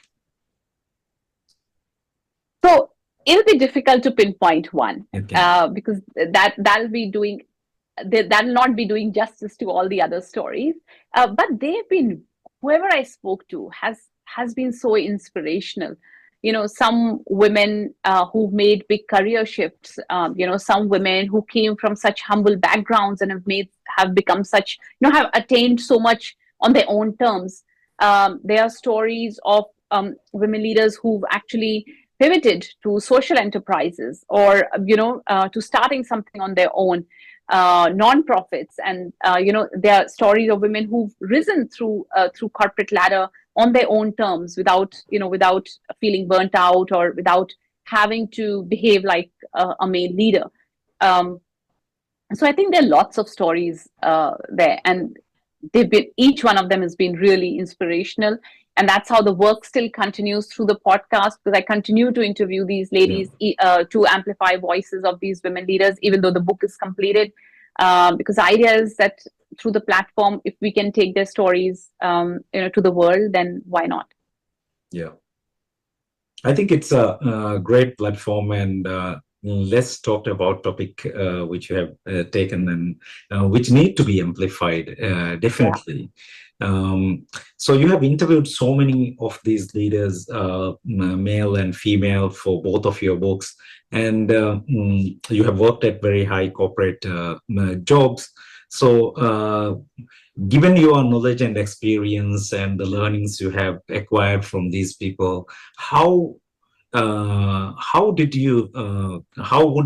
So it'll be difficult to pinpoint one, It can. because that'll not be doing justice to all the other stories. But they've been, whoever I spoke to has been so inspirational. Some women who've made big career shifts. Some women who came from such humble backgrounds and have become such, have attained so much on their own terms. There are stories of women leaders who've actually pivoted to social enterprises, or to starting something on their own, non-profits. And there are stories of women who've risen through corporate ladder on their own terms, without feeling burnt out, or without having to behave like a male leader. um, so I think there are lots of stories there, and each one of them has been really inspirational. And that's how the work still continues through the podcast, because I continue to interview these Yeah. ladies, to amplify voices of these women leaders, even though the book is completed. Because the idea is that through the platform, if we can take their stories, to the world, then why not? Yeah. I think it's a great platform, and let's talk about topic which you have taken, and which need to be amplified, Yeah. definitely. So you have interviewed so many of these leaders, male and female, for both of your books, and you have worked at very high corporate jobs. So given your knowledge and experience and the learnings you have acquired from these people, how how would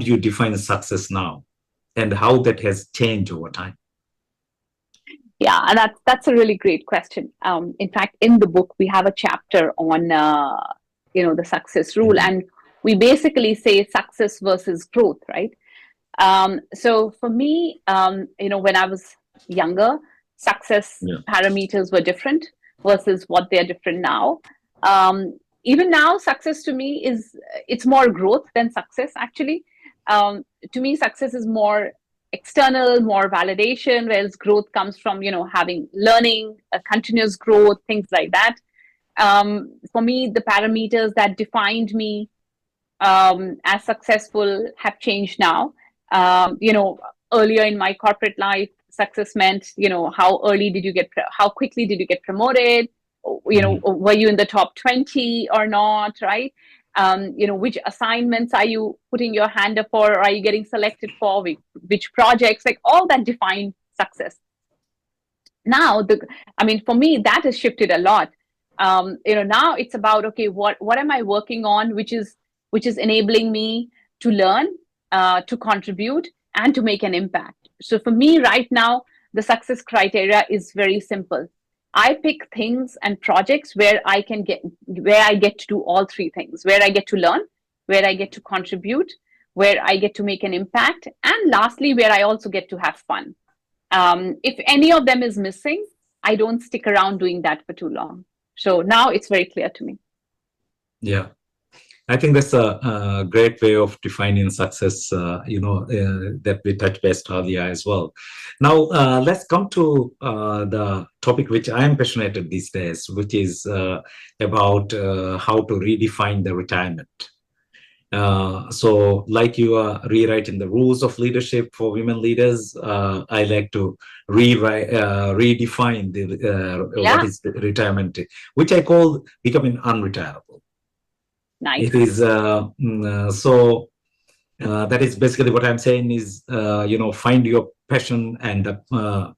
you define success now, and how that has changed over time? Yeah, and that's a really great question. In fact, in the book, we have a chapter on the success rule, Mhm. and we basically say success versus growth, right? So for me, when I was younger, success Yeah. parameters were different versus what they're different now. Even now, success to me it's more growth than success, actually. To me, success is more external, more validation, whereas growth comes from having learning, a continuous growth, things like that. For me, the parameters that defined me as successful have changed now. Earlier in my corporate life, success meant, how quickly did you get promoted? Mhm. Were you in the top 20 or not, right? Which assignments are you putting your hand up for, or are you getting selected for? Which projects? Like, all that defined success. Now, for me, that has shifted a lot. Now it's about, okay, what am I working on, which is enabling me to learn, to contribute, and to make an impact. So for me right now, the success criteria is very simple. I pick things and projects where I get to do all three things, where I get to learn, where I get to contribute, where I get to make an impact, and lastly, where I also get to have fun. If any of them is missing, I don't stick around doing that for too long. So now it's very clear to me. Yeah. I think that's a great way of defining success, that we touched base earlier as well. Now, let's come to the topic which I am passionate these days, which is about how to redefine the retirement. So, like you are rewriting the rules of leadership for women leaders, I like to redefine what is the retirement, which I call becoming unretirable. Nice. It is so that is basically what I'm saying is find your passion and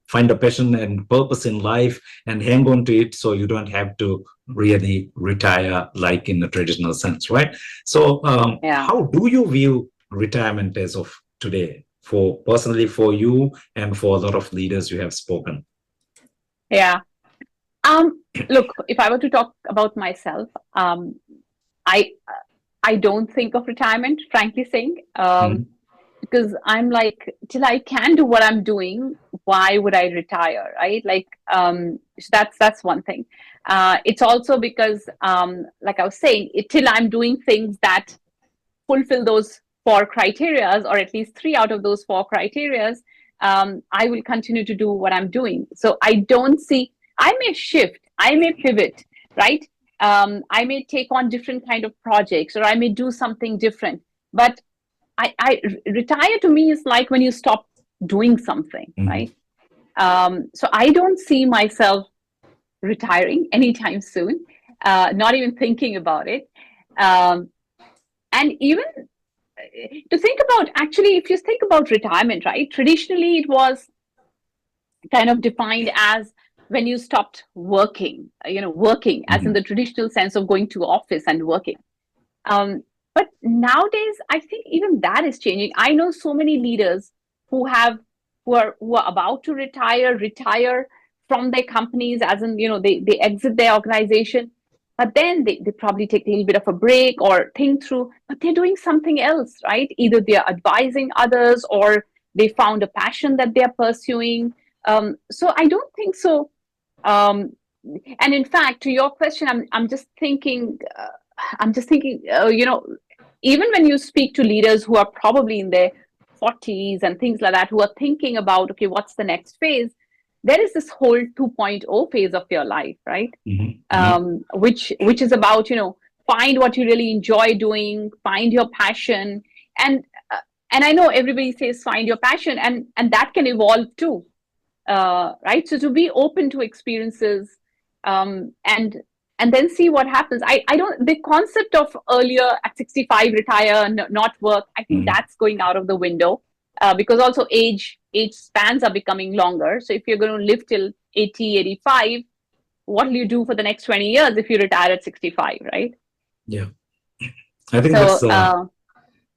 find a passion and purpose in life and hang on to it, so you don't have to really retire like in the traditional sense, right? So how do you view retirement as of today, for personally for you and for a lot of leaders you have spoken? Yeah. Look, if I were to talk about myself, I don't think of retirement, frankly saying, because I'm like, till I can do what I'm doing, why would I retire, right? Like, so that's one thing. It's also because, like I was saying, till I'm doing things that fulfill those four criterias, or at least three out of those four criterias, I will continue to do what I'm doing. So I don't see. I may shift, I may pivot, right? I may take on different kind of projects, or I may do something different. But I retire to me is like when you stop doing something, right? So I don't see myself retiring anytime soon. Not even thinking about it. And even to think about, actually, if you think about retirement, right? Traditionally, it was kind of defined as when you stopped working, working as in the traditional sense of going to office and working. But nowadays, I think even that is changing. I know so many leaders who are about to retire from their companies, as in, they exit their organization, but then they probably take a little bit of a break or think through, but they're doing something else, right? Either they're advising others, or they found a passion that they're pursuing. So I don't think so. And in fact, to your question, I'm just thinking, even when you speak to leaders who are probably in their 40s and things like that, who are thinking about, okay, what's the next phase? There is this whole 2.0 phase of your life, right? Which is about, find what you really enjoy doing, find your passion, and I know everybody says find your passion, and that can evolve too, right? So to be open to experiences, and then see what happens. I don't, the concept of earlier at 65 retire, not work, I think that's going out of the window, because also age spans are becoming longer. So if you're going to live till 80, 85, what will you do for the next 20 years if you retire at 65, right? Yeah, I think that's a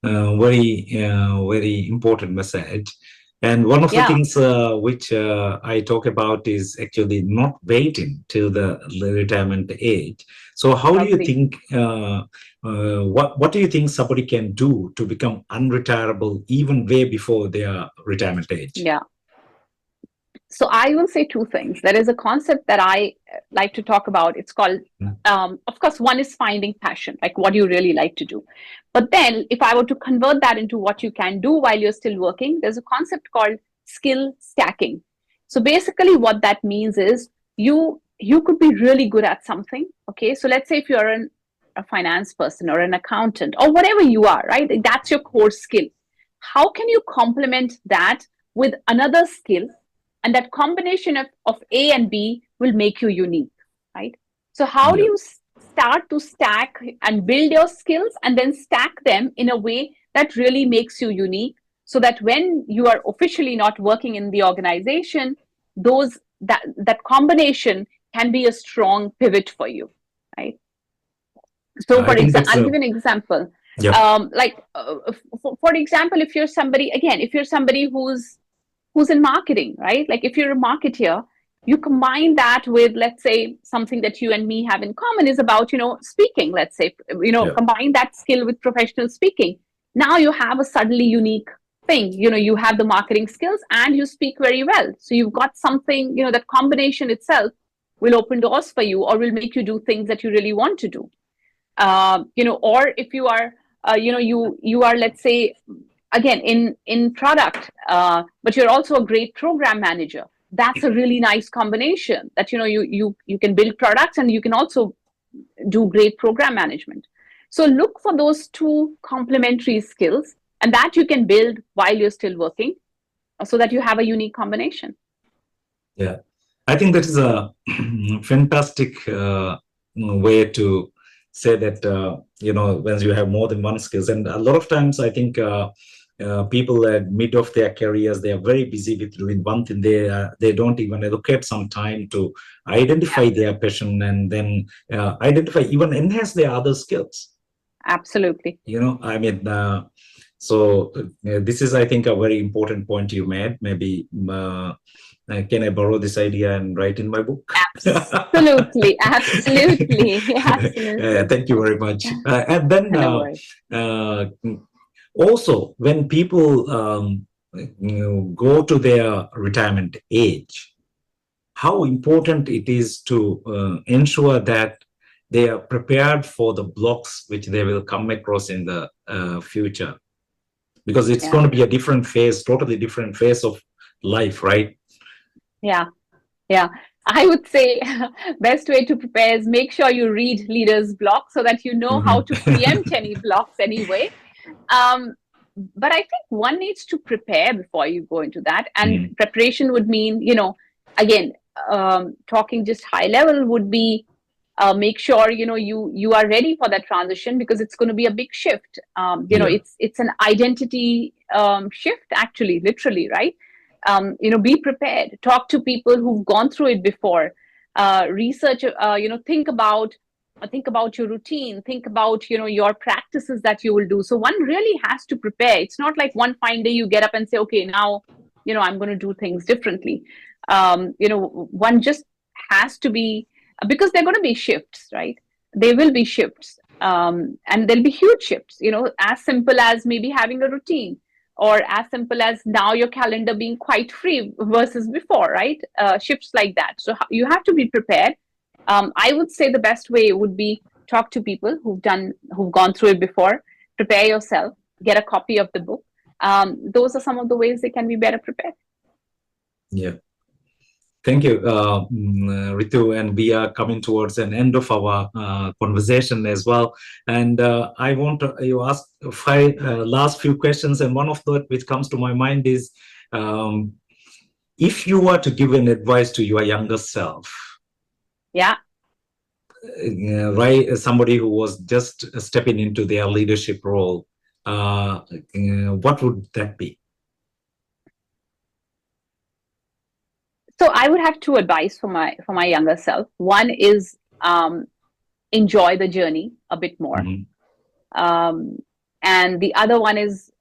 very important message. And one of the things which I talk about is actually not waiting till the retirement age. So how do you think, what do you think somebody can do to become unretirable even way before their retirement age? Yeah. So I will say two things. There is a concept that I like to talk about. It's called, of course, one is finding passion, like what you really like to do. But then if I were to convert that into what you can do while you're still working, there's a concept called skill stacking. So basically what that means is you could be really good at something. Okay. So let's say if you're a finance person or an accountant or whatever you are, right? That's your core skill. How can you complement that with another skill? And that combination of A and B will make you unique, right? So how do you start to stack and build your skills and then stack them in a way that really makes you unique, so that when you are officially not working in the organization, that combination can be a strong pivot for you, right? So I for think example, that's I'll a give you an example. yeah. For example, if you're somebody, again, if you're somebody who's in marketing, right? Like if you're a marketer, you combine that with, let's say, something that you and me have in common is about, speaking, let's say, Yeah. combine that skill with professional speaking. Now you have a suddenly unique thing. You have the marketing skills and you speak very well. So you've got something, that combination itself will open doors for you or will make you do things that you really want to do. Or if you are, you are, let's say, again in product, but you're also a great program manager. That's a really nice combination. That you can build products and you can also do great program management. So look for those two complementary skills, and that you can build while you're still working, so that you have a unique combination. Yeah, I think that is a fantastic way to say that, when you have more than one skills. And a lot of times I think people at mid of their careers, they are very busy with doing one thing. They don't even allocate some time to identify their passion and then identify, even enhance their other skills. Absolutely. I mean, so this is, I think, a very important point you made. Maybe can I borrow this idea and write in my book? Absolutely, absolutely, absolutely. Thank you very much. And then No worries. also, when people go to their retirement age, how important it is to ensure that they are prepared for the blocks which they will come across in the future, because it's going to be a different phase, totally different phase of life, right? Yeah. I would say best way to prepare is make sure you read leaders' blog so that you know how to preempt any blocks anyway. But I think one needs to prepare before you go into that. And preparation would mean, again, talking just high level would be make sure you are ready for that transition, because it's going to be a big shift. It's an identity shift, actually, literally, right? Be prepared, talk to people who've gone through it before, research, think about your routine, think about your practices that you will do. So one really has to prepare. It's not like one fine day you get up and say, okay, now I'm going to do things differently. One just has to be, because they're going to be shifts, right? They will be shifts, and there'll be huge shifts, as simple as maybe having a routine, or as simple as now your calendar being quite free versus before, right? Shifts like that. So you have to be prepared. I would say the best way would be talk to people who've gone through it before, prepare yourself, get a copy of the book. Those are some of the ways they can be better prepared. Yeah. Thank you, Ritu. And we are coming towards an end of our conversation as well. And I want you ask five last few questions. And one of the which comes to my mind is, if you were to give an advice to your younger self, right, somebody who was just stepping into their leadership role, what would that be? So I would have two advice for my younger self. One is enjoy the journey a bit more, and the other one is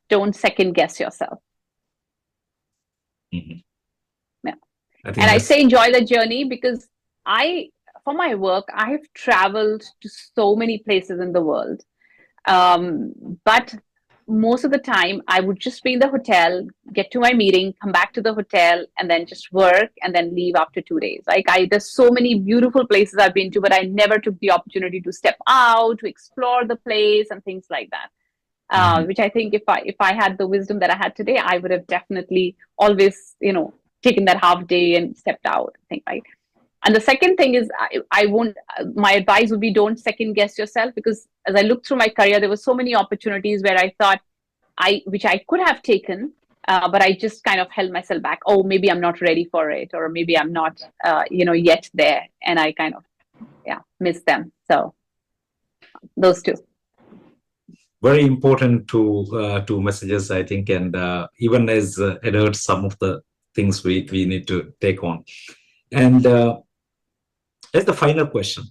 don't second guess yourself. Yeah, and I say enjoy the journey because for my work, I have traveled to so many places in the world, but most of the time I would just be in the hotel, get to my meeting, come back to the hotel, and then just work and then leave after 2 days. There's so many beautiful places I've been to, but I never took the opportunity to step out, to explore the place and things like that. Which I think if I had the wisdom that I had today, I would have definitely always, taken that half day and stepped out, I think, right? And the second thing is, my advice would be don't second guess yourself, because as I looked through my career, there were so many opportunities where I thought which I could have taken, but I just kind of held myself back. Oh, maybe I'm not ready for it, or maybe I'm not, yet there. And I kind of, missed them. So those two. Very important two messages, I think. And even as adults, some of the things we need to take on. And As the final question,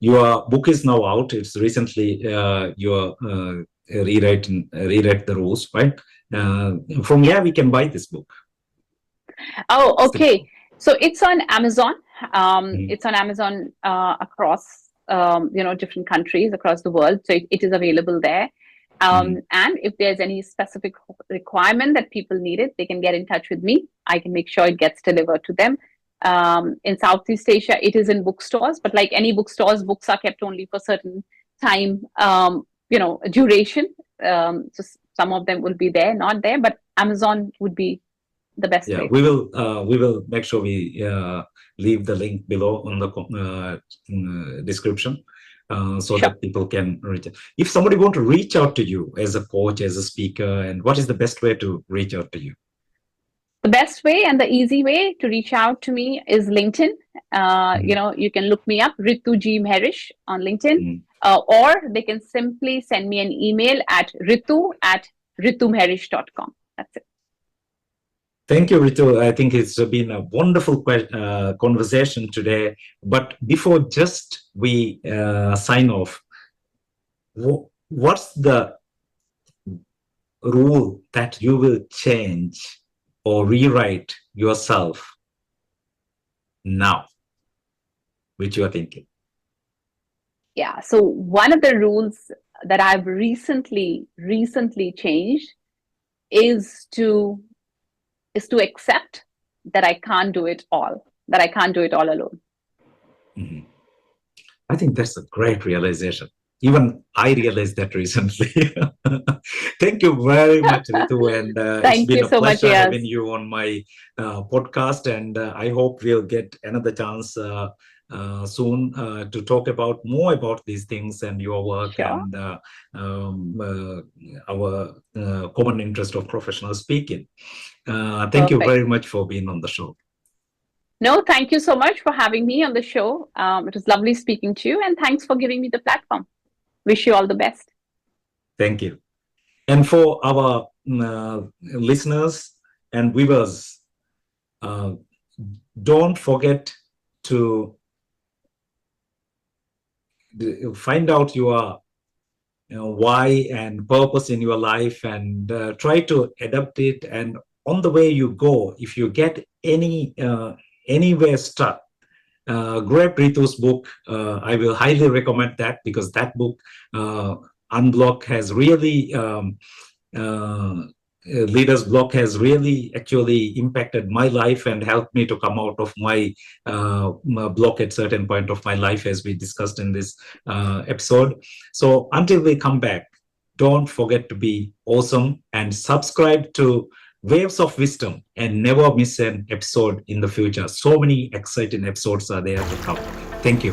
your book is now out. It's recently your rewrite the rules, right? From where we can buy this book? Oh, okay. So it's on Amazon. Mhm. It's on Amazon across different countries across the world. So it is available there. And if there's any specific requirement that people need it, they can get in touch with me. I can make sure it gets delivered to them. In Southeast Asia, it is in bookstores, but like any bookstores, books are kept only for certain time, duration. So some of them will be there, not there, but Amazon would be the best Yeah, place. we will make sure we leave the link below on the description, so Sure. that people can reach. If somebody want to reach out to you as a coach, as a speaker, and what is the best way to reach out to you? The best way and the easy way to reach out to me is LinkedIn. You can look me up, Ritu G. Mehrish on LinkedIn, or they can simply send me an email at ritu@ritumehrish.com. That's it. Thank you, Ritu. I think it's been a wonderful conversation today. But before just we sign off, what's the rule that you will change or rewrite yourself now, which you are thinking? Yeah. So one of the rules that I've recently changed is to accept that I can't do it all, alone. Mm-hmm. I think that's a great realization. Even I realized that recently. Thank you very much, Ritu. And it's Thank been you a so much, pleasure Yas. having you on my podcast. And I hope we'll get another chance soon to talk about more about these things and your work Sure. and our common interest of professional speaking. Thank you very much for being on the show. No, thank you so much for having me on the show. It was lovely speaking to you, and thanks for giving me the platform. Wish you all the best. Thank you. And for our listeners and viewers, don't forget to find out your why and purpose in your life, and try to adapt it. And on the way you go, if you get anywhere stuck, grab Ritu's book. I will highly recommend that, because that book, Unblock, has really Leader's Block has really actually impacted my life and helped me to come out of my block at certain point of my life, as we discussed in this episode. So until we come back, don't forget to be awesome and subscribe to Waves of Wisdom and never miss an episode in the future. So many exciting episodes are there to come. Thank you.